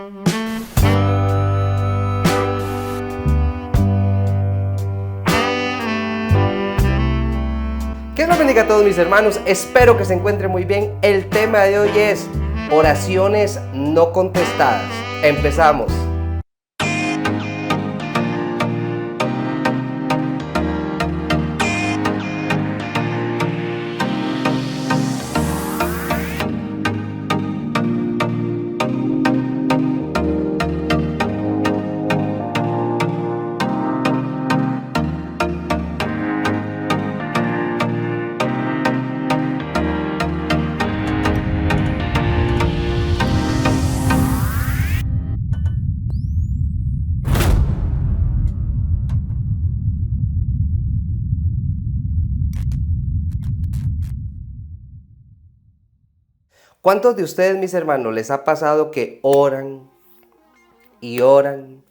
Que Dios los bendiga a todos mis hermanos, espero que se encuentren muy bien. El tema de hoy es oraciones no contestadas. Empezamos. ¿Cuántos de ustedes, mis hermanos, les ha pasado que oran y oran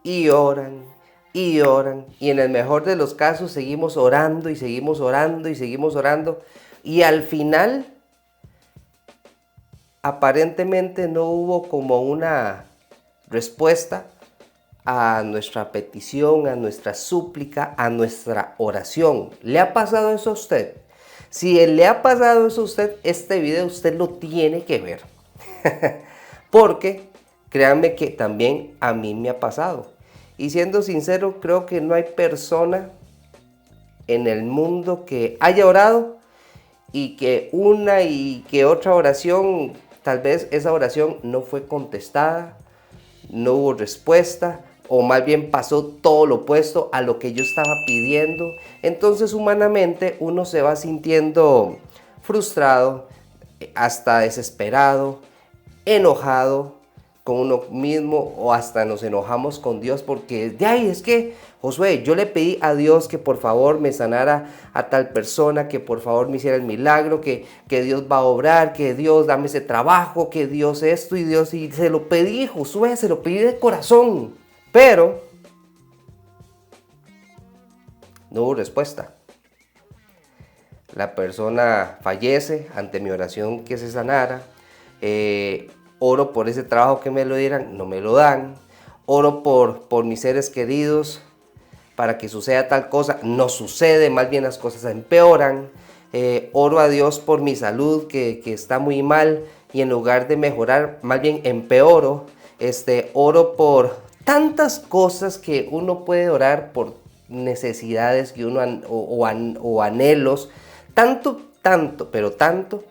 y oran y oran y en el mejor de los casos seguimos orando y seguimos orando y seguimos orando y al final aparentemente no hubo como una respuesta a nuestra petición, a nuestra súplica, a nuestra oración? ¿Le ha pasado eso a usted? Si le ha pasado eso a usted, este video usted lo tiene que ver. Porque créanme que también a mí me ha pasado. Y siendo sincero, creo que no hay persona en el mundo que haya orado y que una y que otra oración, tal vez esa oración no fue contestada, no hubo respuesta, o más bien pasó todo lo opuesto a lo que yo estaba pidiendo. Entonces humanamente uno se va sintiendo frustrado, hasta desesperado, enojado con uno mismo, o hasta nos enojamos con Dios porque de ahí es que, Josué, yo le pedí a Dios que por favor me sanara a tal persona, que por favor me hiciera el milagro, que Dios va a obrar, que Dios dame ese trabajo, que Dios esto y Dios, y se lo pedí, Josué, se lo pedí de corazón. Pero no hubo respuesta. La persona fallece ante mi oración que se sanara. Oro por ese trabajo que me lo dieran, no me lo dan. Oro por mis seres queridos para que suceda tal cosa, no sucede, más bien las cosas empeoran. Oro a Dios por mi salud que está muy mal y en lugar de mejorar, más bien empeoro. Oro por tantas cosas que uno puede orar, por necesidades que uno o anhelos, pero tanto,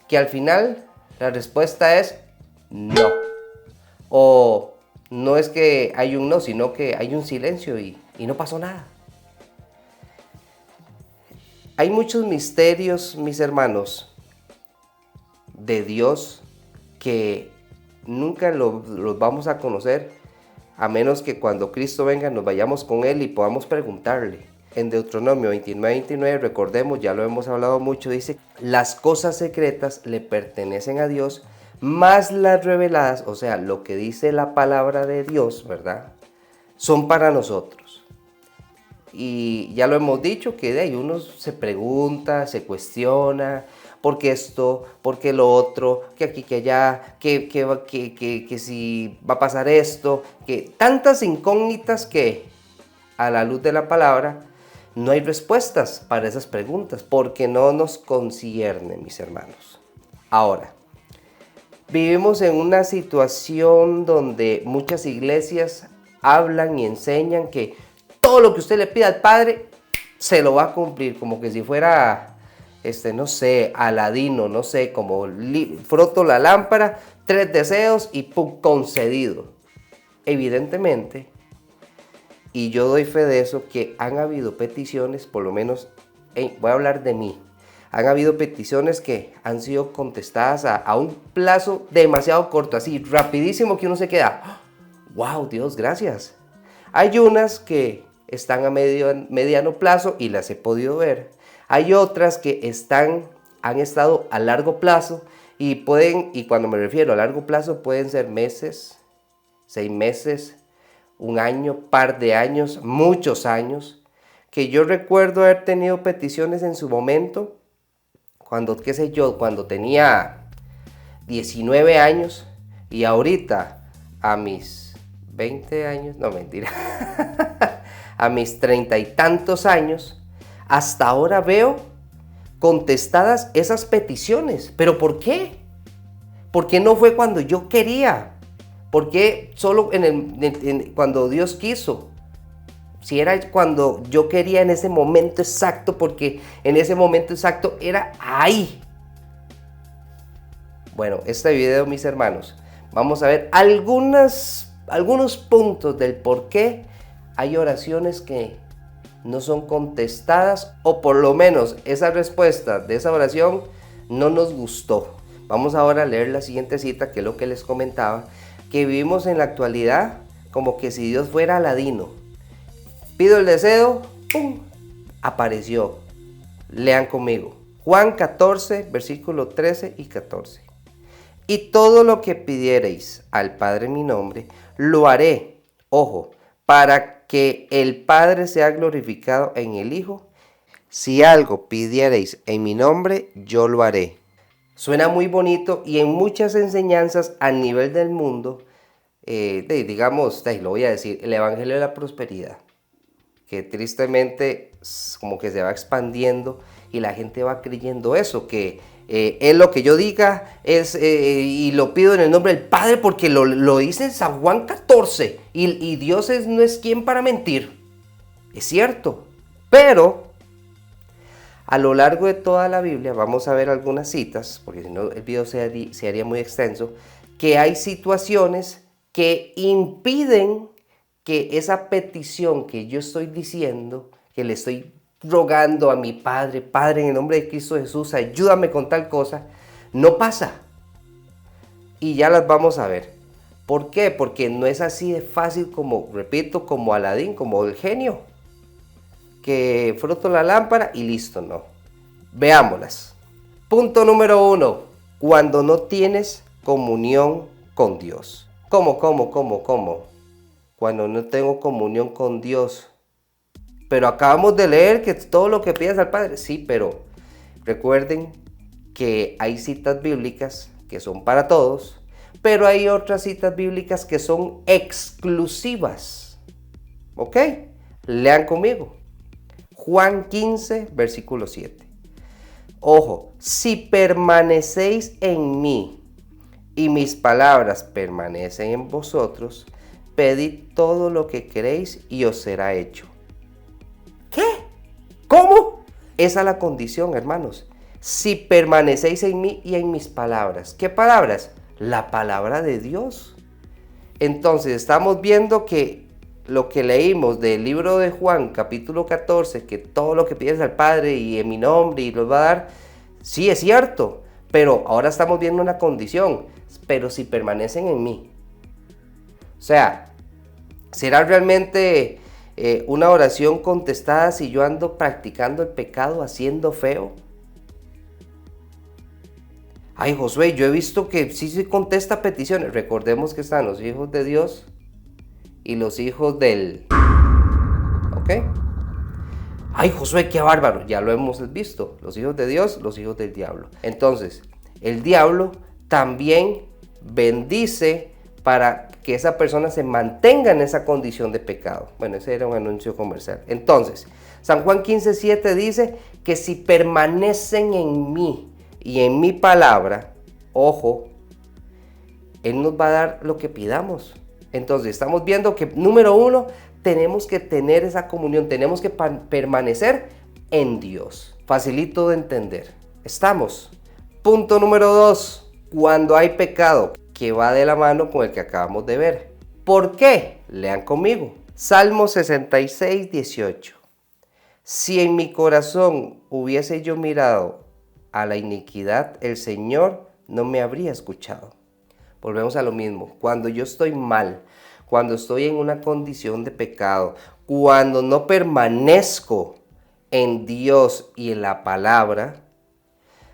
que al final la respuesta es no. O no es que hay un no, sino que hay un silencio y no pasó nada. Hay muchos misterios, mis hermanos, de Dios que nunca los vamos a conocer a menos que cuando Cristo venga nos vayamos con Él y podamos preguntarle. En Deuteronomio 29:29, recordemos, ya lo hemos hablado mucho, dice: las cosas secretas le pertenecen a Dios, más las reveladas, o sea, lo que dice la palabra de Dios, ¿verdad?, son para nosotros. Y ya lo hemos dicho, que de ahí uno se pregunta, se cuestiona, ¿por qué esto? ¿Por qué lo otro? ¿Que aquí, que allá? ¿Que si va a pasar esto? Que tantas incógnitas que a la luz de la palabra no hay respuestas para esas preguntas, porque no nos concierne, mis hermanos. Ahora, vivimos en una situación donde muchas iglesias hablan y enseñan que todo lo que usted le pida al Padre se lo va a cumplir, como que si fuera, no sé, Aladino, no sé, como froto la lámpara, 3 deseos y ¡pum!, concedido. Evidentemente, y yo doy fe de eso, que han habido peticiones, por lo menos, voy a hablar de mí, han habido peticiones que han sido contestadas a un plazo demasiado corto, así rapidísimo, que uno se queda, wow, Dios, gracias. Hay unas que están a mediano plazo y las he podido ver. Hay otras que han estado a largo plazo y cuando me refiero a largo plazo, pueden ser meses, 6 meses, 1 año, par de años, muchos años, que yo recuerdo haber tenido peticiones en su momento, cuando tenía 19 años, y ahorita a mis 20 años, no mentira, a mis 30 y tantos años, hasta ahora veo contestadas esas peticiones. ¿Pero por qué? ¿Por qué no fue cuando yo quería? ¿Por qué solo cuando Dios quiso? Si era cuando yo quería en ese momento exacto, porque en ese momento exacto era ahí. Bueno, este video, mis hermanos, vamos a ver algunos puntos del por qué hay oraciones que no son contestadas, o por lo menos esa respuesta de esa oración no nos gustó. Vamos ahora a leer la siguiente cita, que es lo que les comentaba, que vivimos en la actualidad como que si Dios fuera Aladino. Pido el deseo, ¡pum!, apareció. Lean conmigo. Juan 14, versículo 13 y 14. Y todo lo que pidiereis al Padre en mi nombre, lo haré. Ojo, para que el Padre sea glorificado en el Hijo. Si algo pidiereis en mi nombre, yo lo haré. Suena muy bonito, y en muchas enseñanzas a nivel del mundo, digamos, lo voy a decir, el Evangelio de la Prosperidad, que tristemente como que se va expandiendo y la gente va creyendo eso, que es lo que yo diga y lo pido en el nombre del Padre, porque lo dice en San Juan 14, y Dios no es quien para mentir. Es cierto, pero a lo largo de toda la Biblia vamos a ver algunas citas, porque si no el video se haría muy extenso, que hay situaciones que impiden que esa petición que yo estoy diciendo, que le estoy rogando a mi Padre, Padre, en el nombre de Cristo Jesús, ayúdame con tal cosa, no pasa. Y ya las vamos a ver. ¿Por qué? Porque no es así de fácil como, repito, como Aladín, como el genio, que froto la lámpara y listo, no. Veámoslas. Punto número 1. Cuando no tienes comunión con Dios. ¿Cómo? Cuando no tengo comunión con Dios. Pero acabamos de leer que todo lo que pidas al Padre. Sí, pero recuerden que hay citas bíblicas que son para todos, pero hay otras citas bíblicas que son exclusivas. ¿Ok? Lean conmigo. Juan 15, versículo 7. Ojo, si permanecéis en mí y mis palabras permanecen en vosotros, pedid todo lo que queréis y os será hecho. ¿Qué? ¿Cómo? Esa es la condición, hermanos. Si permanecéis en mí y en mis palabras. ¿Qué palabras? La palabra de Dios. Entonces estamos viendo que lo que leímos del libro de Juan, capítulo 14, que todo lo que pides al Padre y en mi nombre y los va a dar, sí es cierto, pero ahora estamos viendo una condición, pero si permanecen en mí. O sea, ¿será realmente una oración contestada si yo ando practicando el pecado, haciendo feo? Ay, Josué, yo he visto que sí se contesta peticiones. Recordemos que están los hijos de Dios y los hijos del... ¿Ok? Ay, Josué, qué bárbaro. Ya lo hemos visto. Los hijos de Dios, los hijos del diablo. Entonces, el diablo también bendice para que esa persona se mantenga en esa condición de pecado. Bueno, ese era un anuncio comercial. Entonces, San Juan 15:7 dice que si permanecen en mí y en mi palabra, ojo, Él nos va a dar lo que pidamos. Entonces, estamos viendo que, número 1, tenemos que tener esa comunión, tenemos que permanecer en Dios. Facilito de entender. ¿Estamos? Punto número 2, cuando hay pecado, que va de la mano con el que acabamos de ver. ¿Por qué? Lean conmigo. Salmo 66:18. Si en mi corazón hubiese yo mirado a la iniquidad, el Señor no me habría escuchado. Volvemos a lo mismo. Cuando yo estoy mal, cuando estoy en una condición de pecado, cuando no permanezco en Dios y en la palabra,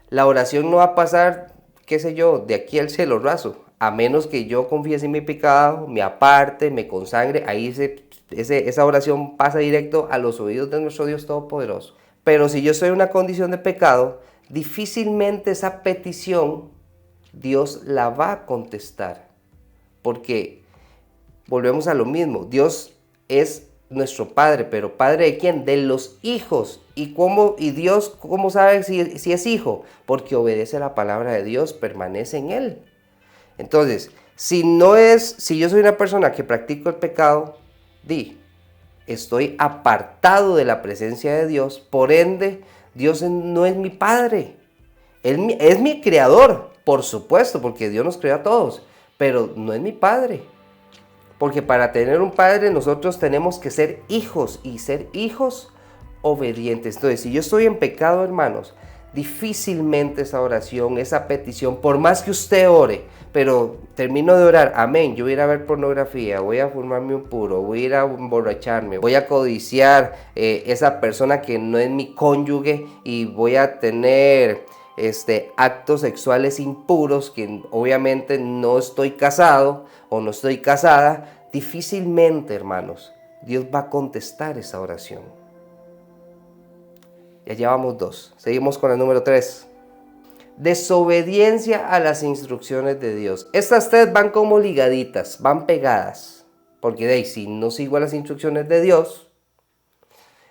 la oración no va a pasar, qué sé yo, de aquí al cielo raso, a menos que yo confiese en mi pecado, me aparte, me consagre. Ahí esa oración pasa directo a los oídos de nuestro Dios Todopoderoso. Pero si yo estoy en una condición de pecado, difícilmente esa petición Dios la va a contestar, porque volvemos a lo mismo. Dios es nuestro Padre, pero ¿Padre de quién? De los hijos. ¿Y Dios cómo sabe si es hijo? Porque obedece la palabra de Dios, permanece en él. Entonces, si yo soy una persona que practico el pecado, estoy apartado de la presencia de Dios, por ende, Dios no es mi Padre. Él es mi creador, por supuesto, porque Dios nos creó a todos, pero no es mi Padre. Porque para tener un Padre nosotros tenemos que ser hijos y ser hijos obedientes. Entonces, si yo estoy en pecado, hermanos, difícilmente esa oración, esa petición, por más que usted ore, pero termino de orar, amén, yo voy a ir a ver pornografía, voy a fumarme un puro, voy a ir a emborracharme, voy a codiciar esa persona que no es mi cónyuge y voy a tener actos sexuales impuros, que obviamente no estoy casado o no estoy casada, difícilmente, hermanos, Dios va a contestar esa oración. Ya llevamos 2. Seguimos con el número 3. Desobediencia a las instrucciones de Dios. Estas 3 van como ligaditas, van pegadas. Porque si no sigo las instrucciones de Dios,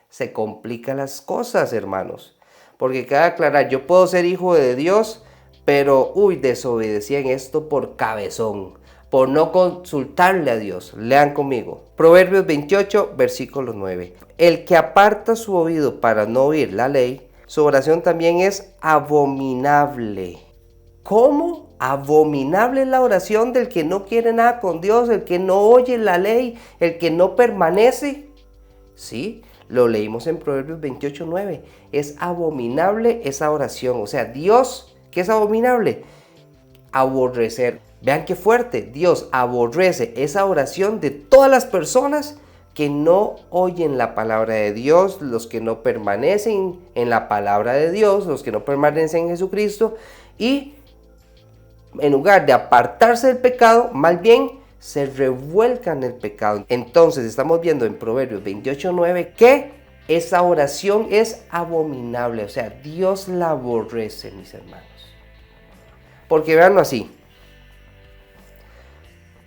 se complican las cosas, hermanos. Porque cabe aclarar, yo puedo ser hijo de Dios, pero desobedecí en esto por cabezón, por no consultarle a Dios. Lean conmigo. Proverbios 28, versículo 9. El que aparta su oído para no oír la ley, su oración también es abominable. ¿Cómo? Abominable es la oración del que no quiere nada con Dios, el que no oye la ley, el que no permanece. Sí, lo leímos en Proverbios 28, 9. Es abominable esa oración. O sea, Dios, ¿qué es abominable? Aborrecer. Vean qué fuerte. Dios aborrece esa oración de todas las personas que no oyen la palabra de Dios, los que no permanecen en la palabra de Dios, los que no permanecen en Jesucristo, y en lugar de apartarse del pecado, más bien se revuelcan en el pecado. Entonces estamos viendo en Proverbios 28:9 que esa oración es abominable, o sea, Dios la aborrece, mis hermanos. Porque veanlo así,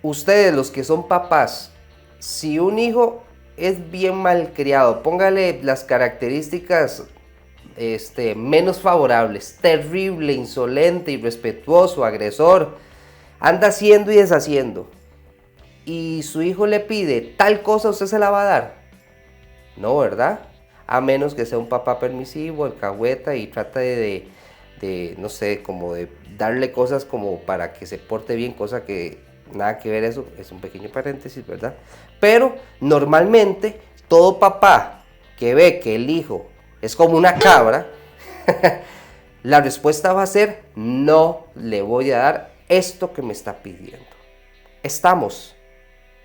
ustedes los que son papás, si un hijo es bien malcriado, póngale las características menos favorables, terrible, insolente, irrespetuoso, agresor, anda haciendo y deshaciendo, y su hijo le pide tal cosa, ¿usted se la va a dar? No, ¿verdad? A menos que sea un papá permisivo, alcahueta, y trata de no sé, como de darle cosas como para que se porte bien, cosa que nada que ver, eso es un pequeño paréntesis, ¿verdad? Pero normalmente todo papá que ve que el hijo es como una cabra, la respuesta va a ser: no le voy a dar esto que me está pidiendo. Estamos.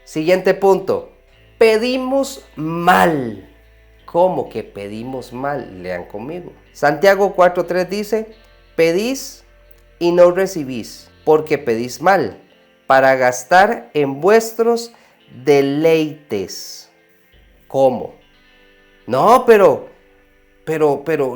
Siguiente punto. Pedimos mal. ¿Cómo que pedimos mal? Lean conmigo. Santiago 4:3 dice: pedís y no recibís, porque pedís mal, para gastar en vuestros deleites. ¿Cómo? No, pero,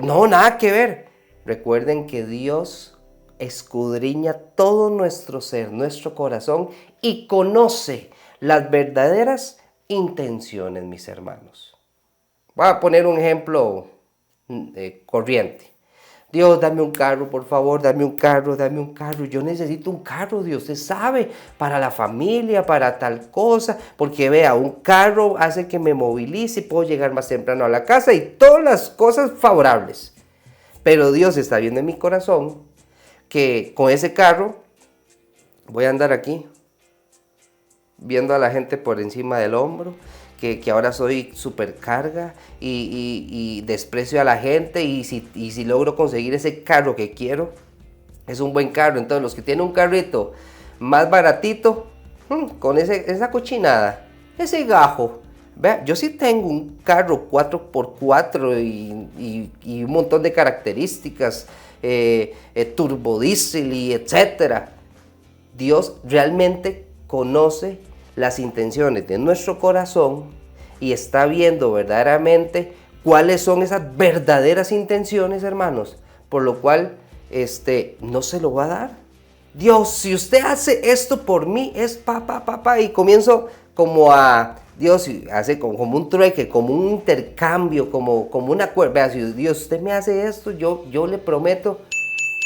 no, nada que ver. Recuerden que Dios escudriña todo nuestro ser, nuestro corazón, y conoce las verdaderas intenciones, mis hermanos. Voy a poner un ejemplo corriente. Dios, dame un carro, por favor, dame un carro, dame un carro. Yo necesito un carro, Dios, usted sabe, para la familia, para tal cosa. Porque vea, un carro hace que me movilice y puedo llegar más temprano a la casa y todas las cosas favorables. Pero Dios está viendo en mi corazón que con ese carro voy a andar aquí, viendo a la gente por encima del hombro, que ahora soy supercarga y desprecio a la gente, y si logro conseguir ese carro que quiero, es un buen carro. Entonces los que tienen un carrito más baratito, con esa cochinada, ese gajo, vea, yo sí tengo un carro 4x4 y un montón de características, turbodiesel y etcétera. Dios realmente conoce las intenciones de nuestro corazón y está viendo verdaderamente cuáles son esas verdaderas intenciones, hermanos, por lo cual no se lo va a dar. Dios, si usted hace esto por mí, es pa, y comienzo como a, Dios hace como un trueque, como un intercambio, como un acuerdo. Vea, si Dios, usted me hace esto, yo le prometo.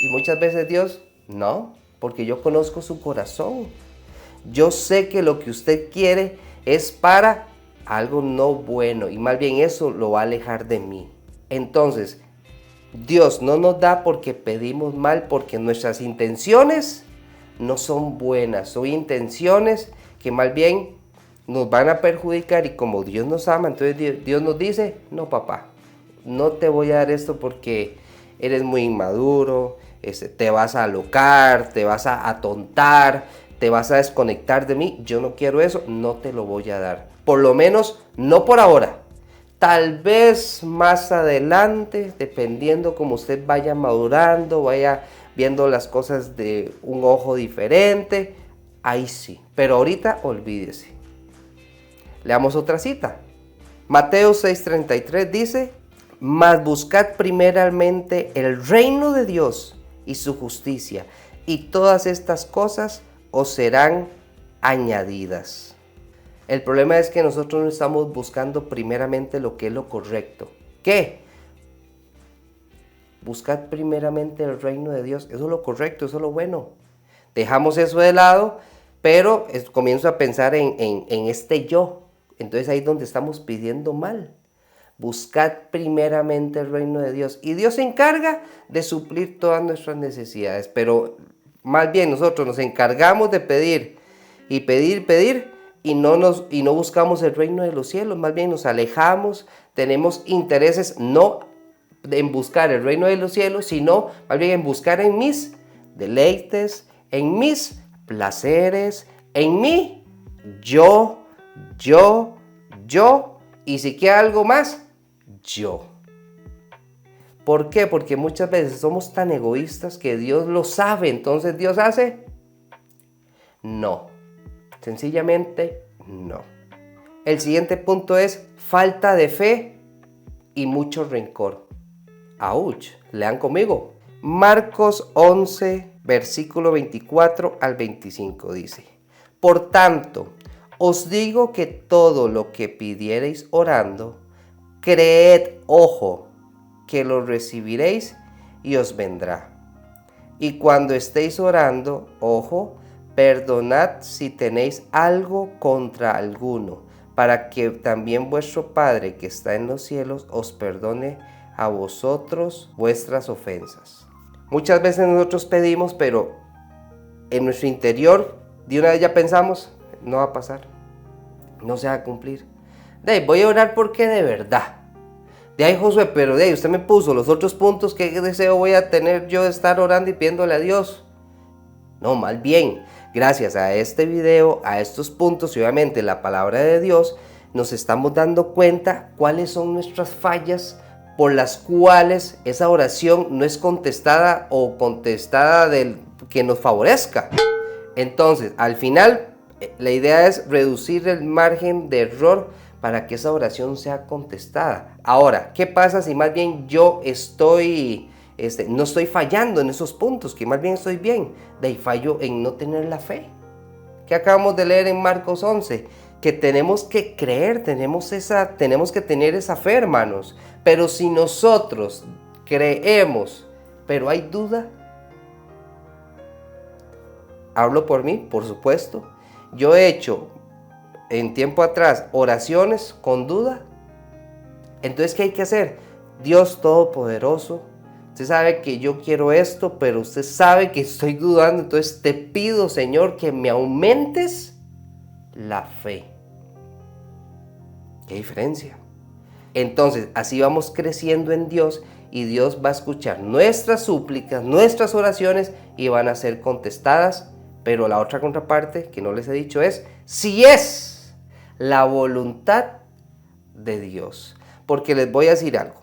Y muchas veces Dios, no, porque yo conozco su corazón. Yo sé que lo que usted quiere es para algo no bueno y más bien eso lo va a alejar de mí. Entonces, Dios no nos da porque pedimos mal, porque nuestras intenciones no son buenas, son intenciones que más bien nos van a perjudicar, y como Dios nos ama, entonces Dios nos dice, no papá, no te voy a dar esto porque eres muy inmaduro, te vas a alocar, te vas a atontar, te vas a desconectar de mí, yo no quiero eso, no te lo voy a dar. Por lo menos no por ahora. Tal vez más adelante, dependiendo como usted vaya madurando, vaya viendo las cosas de un ojo diferente, ahí sí. Pero ahorita olvídese. Leamos otra cita. Mateo 6:33 dice, mas buscad primeramente el reino de Dios y su justicia, y todas estas cosas os serán añadidas. El problema es que nosotros no estamos buscando primeramente lo que es lo correcto. ¿Qué? Buscad primeramente el reino de Dios. Eso es lo correcto, eso es lo bueno. Dejamos eso de lado, pero comienzo a pensar en este yo. Entonces ahí es donde estamos pidiendo mal. Buscad primeramente el reino de Dios. Y Dios se encarga de suplir todas nuestras necesidades. Pero más bien nosotros nos encargamos de pedir y pedir. Y no buscamos el reino de los cielos, más bien nos alejamos, tenemos intereses no en buscar el reino de los cielos, sino más bien en buscar en mis deleites, en mis placeres, en mí, yo, y si queda algo más, yo. ¿Por qué? Porque muchas veces somos tan egoístas que Dios lo sabe, entonces Dios hace, no. Sencillamente no. El siguiente punto es falta de fe y mucho rencor. ¡Auch! Lean conmigo. Marcos 11, versículo 24 al 25 dice, por tanto, os digo que todo lo que pidiereis orando, creed, ojo, que lo recibiréis y os vendrá. Y cuando estéis orando, ojo, perdonad si tenéis algo contra alguno, para que también vuestro Padre que está en los cielos os perdone a vosotros vuestras ofensas. Muchas veces nosotros pedimos, pero en nuestro interior de una vez ya pensamos, no va a pasar, no se va a cumplir. Voy a orar porque de verdad. De ahí, Josué, pero usted me puso los otros puntos, ¿qué deseo voy a tener yo de estar orando y pidiéndole a Dios? No, más bien, gracias a este video, a estos puntos y obviamente la palabra de Dios, nos estamos dando cuenta cuáles son nuestras fallas por las cuales esa oración no es contestada o contestada del que nos favorezca. Entonces, al final, la idea es reducir el margen de error para que esa oración sea contestada. Ahora, ¿qué pasa si más bien yo no estoy fallando en esos puntos, que más bien estoy bien? De ahí fallo en no tener la fe. ¿Qué acabamos de leer en Marcos 11? Que tenemos que creer, tenemos que tener esa fe, hermanos. Pero si nosotros creemos, pero hay duda, hablo por mí, por supuesto. Yo he hecho en tiempo atrás oraciones con duda. Entonces, ¿qué hay que hacer? Dios Todopoderoso, usted sabe que yo quiero esto, pero usted sabe que estoy dudando. Entonces te pido, Señor, que me aumentes la fe. ¿Qué diferencia? Entonces, así vamos creciendo en Dios y Dios va a escuchar nuestras súplicas, nuestras oraciones y van a ser contestadas. Pero la otra contraparte que no les he dicho es, si es la voluntad de Dios. Porque les voy a decir algo.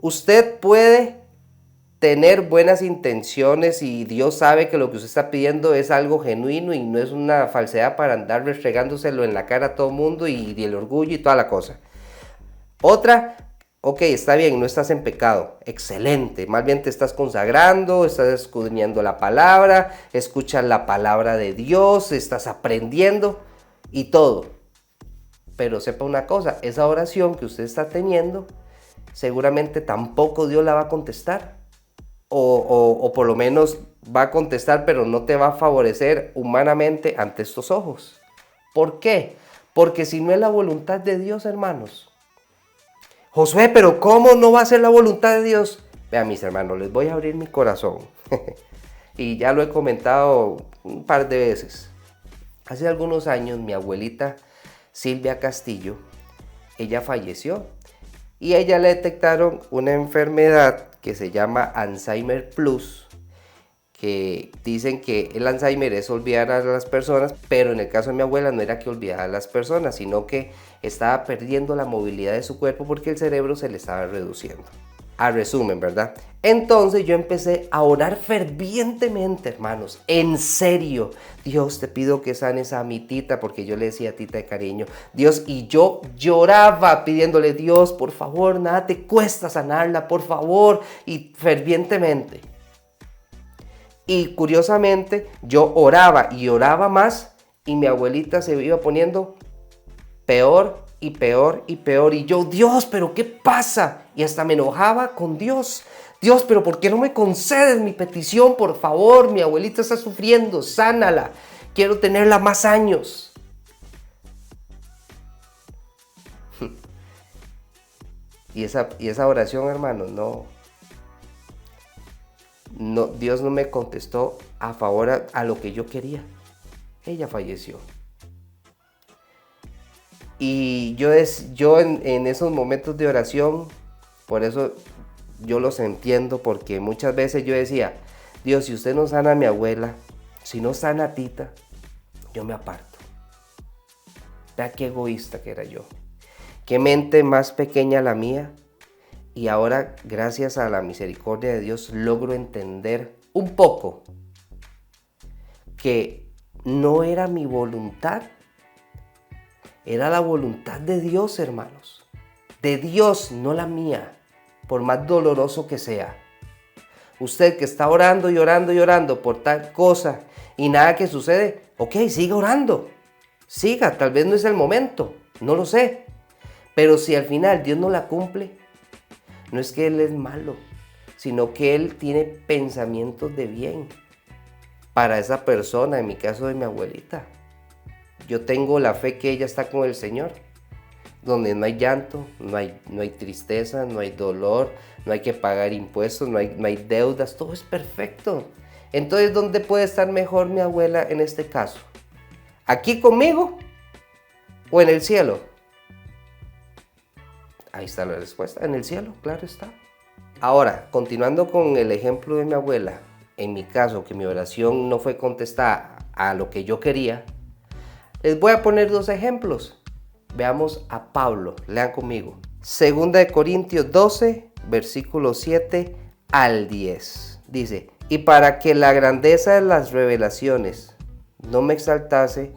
Usted puede tener buenas intenciones y Dios sabe que lo que usted está pidiendo es algo genuino y no es una falsedad para andar restregándoselo en la cara a todo mundo y el orgullo y toda la cosa. Otra, Ok, está bien, no estás en pecado, excelente, más bien te estás consagrando, estás escudriñando la palabra, escuchas la palabra de Dios, estás aprendiendo y todo. Pero sepa una cosa, esa oración que usted está teniendo, seguramente tampoco Dios la va a contestar. O por lo menos va a contestar, pero no te va a favorecer humanamente ante estos ojos. ¿Por qué? Porque si no es la voluntad de Dios, hermanos. Josué, pero ¿cómo no va a ser la voluntad de Dios? Vean, mis hermanos, les voy a abrir mi corazón. Y ya lo he comentado un par de veces. Hace algunos años mi abuelita Silvia Castillo, ella falleció. Y a ella le detectaron una enfermedad que se llama Alzheimer Plus, que dicen que el Alzheimer es olvidar a las personas, pero en el caso de mi abuela no era que olvidara a las personas, sino que estaba perdiendo la movilidad de su cuerpo porque el cerebro se le estaba reduciendo. A resumen, ¿verdad? Entonces yo empecé a orar fervientemente, hermanos, en serio. Dios, te pido que sanes a mi tita, porque yo le decía tita de cariño. Dios, y yo lloraba pidiéndole, Dios, por favor, nada te cuesta sanarla, por favor, y fervientemente. Y curiosamente, yo oraba y oraba más, y mi abuelita se iba poniendo peor y peor y peor. Y yo, Dios, ¿pero qué pasa? Y hasta me enojaba con Dios. Dios, ¿pero por qué no me concedes mi petición? Por favor, mi abuelita está sufriendo, sánala. Quiero tenerla más años. Y esa oración, hermanos, no, Dios no me contestó a favor a lo que yo quería. Ella falleció. Y yo en esos momentos de oración, por eso yo los entiendo, porque muchas veces yo decía, Dios, si usted no sana a mi abuela, si no sana a Tita, yo me aparto. Vea qué egoísta que era yo. Qué mente más pequeña la mía. Y ahora, gracias a la misericordia de Dios, logro entender un poco que no era mi voluntad. Era la voluntad de Dios, hermanos. De Dios, no la mía, por más doloroso que sea. Usted que está orando y orando y orando por tal cosa y nada que sucede, ok, siga orando. Siga, tal vez no es el momento, no lo sé. Pero si al final Dios no la cumple, no es que Él es malo, sino que Él tiene pensamientos de bien para esa persona, en mi caso de mi abuelita. Yo tengo la fe que ella está con el Señor, donde no hay llanto, no hay tristeza, no hay dolor, no hay que pagar impuestos, no hay deudas, todo es perfecto. Entonces, ¿dónde puede estar mejor mi abuela en este caso? ¿Aquí conmigo o en el cielo? Ahí está la respuesta, en el cielo, claro está. Ahora, continuando con el ejemplo de mi abuela, en mi caso, que mi oración no fue contestada a lo que yo quería, les voy a poner dos ejemplos. Veamos a Pablo, lean conmigo. 2 Corintios 12, versículos 7 al 10. Dice, y para que la grandeza de las revelaciones no me exaltase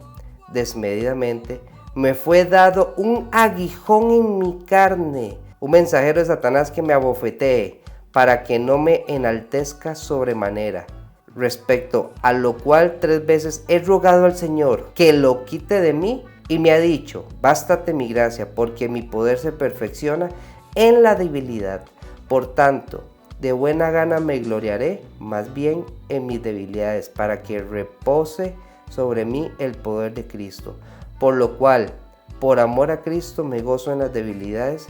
desmedidamente, me fue dado un aguijón en mi carne, un mensajero de Satanás que me abofetee, para que no me enaltezca sobremanera. Respecto a lo cual 3 veces he rogado al Señor que lo quite de mí, y me ha dicho, bástate mi gracia, porque mi poder se perfecciona en la debilidad. Por tanto, de buena gana me gloriaré, más bien en mis debilidades, para que repose sobre mí el poder de Cristo. Por lo cual, por amor a Cristo, me gozo en las debilidades,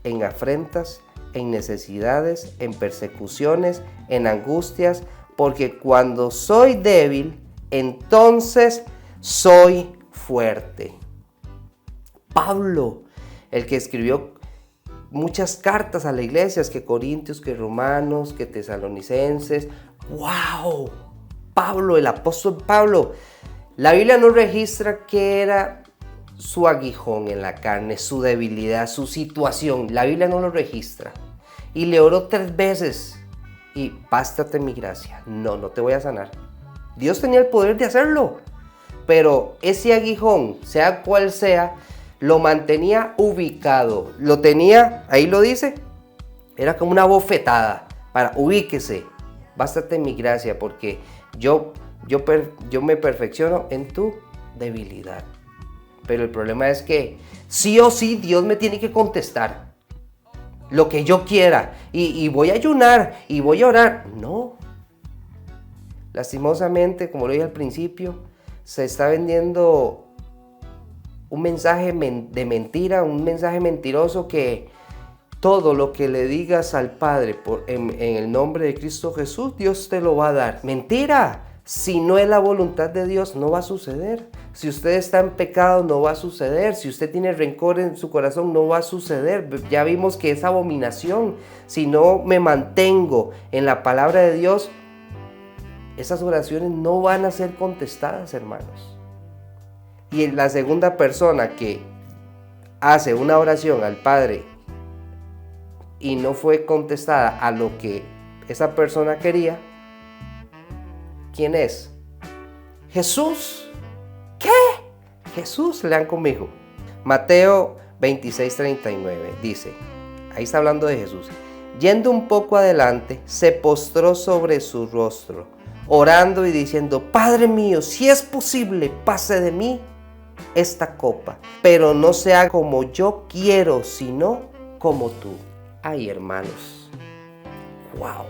en afrentas, en necesidades, en persecuciones, en angustias, porque cuando soy débil, entonces soy fuerte. Pablo, el que escribió muchas cartas a las iglesias, que Corintios, que Romanos, que Tesalonicenses. ¡Wow! Pablo, el apóstol Pablo. La Biblia no registra qué era su aguijón en la carne, su debilidad, su situación. La Biblia no lo registra. Y le oró 3 veces. Y bástate mi gracia. No te voy a sanar. Dios tenía el poder de hacerlo. Pero ese aguijón, sea cual sea, lo mantenía ubicado, lo tenía, ahí lo dice, era como una bofetada para ubíquese, bástate en mi gracia porque yo me perfecciono en tu debilidad. Pero el problema es que sí o sí Dios me tiene que contestar lo que yo quiera y voy a ayunar y voy a orar. No. Lastimosamente, como lo dije al principio, se está vendiendo un mensaje de mentira, un mensaje mentiroso que todo lo que le digas al Padre en el nombre de Cristo Jesús, Dios te lo va a dar. Mentira. Si no es la voluntad de Dios, no va a suceder. Si usted está en pecado, no va a suceder. Si usted tiene rencor en su corazón, no va a suceder. Ya vimos que es abominación. Si no me mantengo en la palabra de Dios, esas oraciones no van a ser contestadas, hermanos. Y la segunda persona que hace una oración al Padre y no fue contestada a lo que esa persona quería, ¿quién es? Jesús. ¿Qué? Jesús, lean conmigo. Mateo 26:39 dice, ahí está hablando de Jesús. Yendo un poco adelante, se postró sobre su rostro, orando y diciendo, Padre mío, si es posible, pase de mí esta copa, pero no sea como yo quiero, sino como tú. Ay, hermanos. Wow.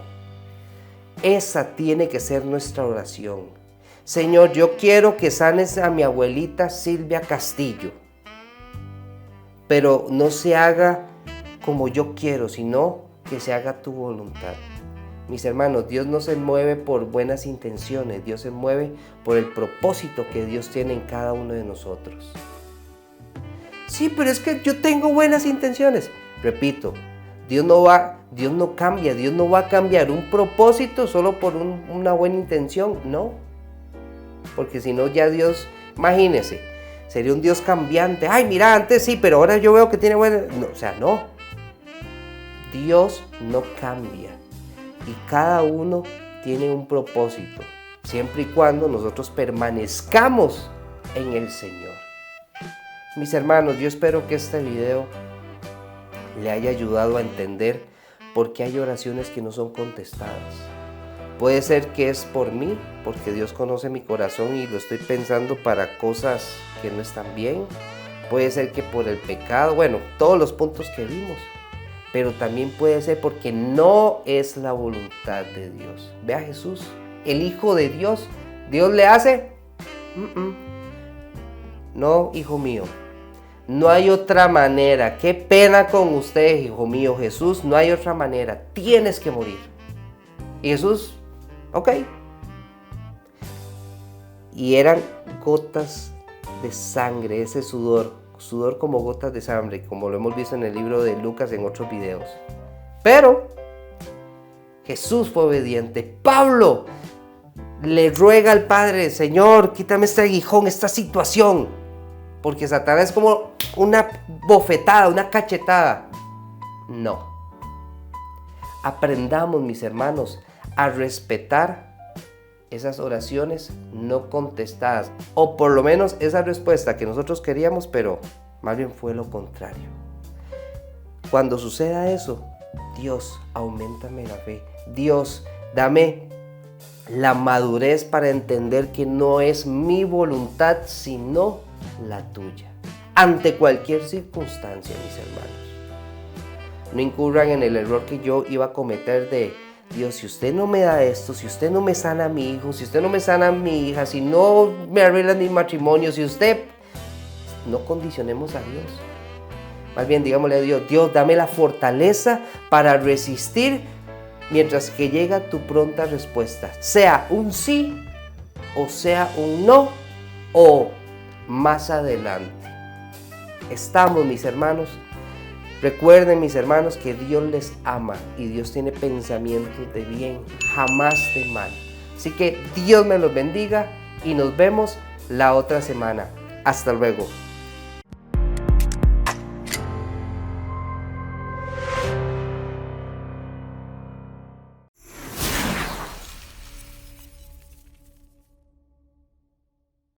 Esa tiene que ser nuestra oración. Señor, yo quiero que sanes a mi abuelita Silvia Castillo, pero no se haga como yo quiero, sino que se haga tu voluntad. Mis hermanos, Dios no se mueve por buenas intenciones, Dios se mueve por el propósito que Dios tiene en cada uno de nosotros. Sí, pero es que yo tengo buenas intenciones. Repito, Dios no cambia, Dios no va a cambiar un propósito solo por una buena intención, no. Porque si no ya Dios, imagínese, sería un Dios cambiante. Ay, mira, antes sí, pero ahora yo veo que tiene buena... No, o sea, no. Dios no cambia y cada uno tiene un propósito, siempre y cuando nosotros permanezcamos en el Señor. Mis hermanos, yo espero que este video le haya ayudado a entender por qué hay oraciones que no son contestadas. Puede ser que es por mí, porque Dios conoce mi corazón y lo estoy pensando para cosas que no están bien. Puede ser que por el pecado, bueno, todos los puntos que vimos. Pero también puede ser porque no es la voluntad de Dios. Ve a Jesús, el Hijo de Dios. Dios le hace... No, hijo mío. No hay otra manera. Qué pena con usted, hijo mío. Jesús, no hay otra manera. Tienes que morir. Y Jesús, ok. Y eran gotas de sangre, ese sudor como gotas de sangre, como lo hemos visto en el libro de Lucas en otros videos. Pero Jesús fue obediente. Pablo le ruega al Padre, Señor, quítame este aguijón, esta situación. Porque Satanás es como una bofetada, una cachetada. No. Aprendamos, mis hermanos, a respetar esas oraciones no contestadas, o por lo menos esa respuesta que nosotros queríamos, pero más bien fue lo contrario. Cuando suceda eso, Dios, auméntame la fe. Dios, dame la madurez para entender que no es mi voluntad, sino la tuya. Ante cualquier circunstancia, mis hermanos. No incurran en el error que yo iba a cometer de Dios, si usted no me da esto, si usted no me sana a mi hijo, si usted no me sana a mi hija, si no me arregla mi matrimonio, si usted... No condicionemos a Dios. Más bien digámosle a Dios, Dios, dame la fortaleza para resistir mientras que llega tu pronta respuesta. Sea un sí o sea un no o más adelante. Estamos, mis hermanos. Recuerden, mis hermanos, que Dios les ama y Dios tiene pensamientos de bien, jamás de mal. Así que Dios me los bendiga y nos vemos la otra semana. Hasta luego.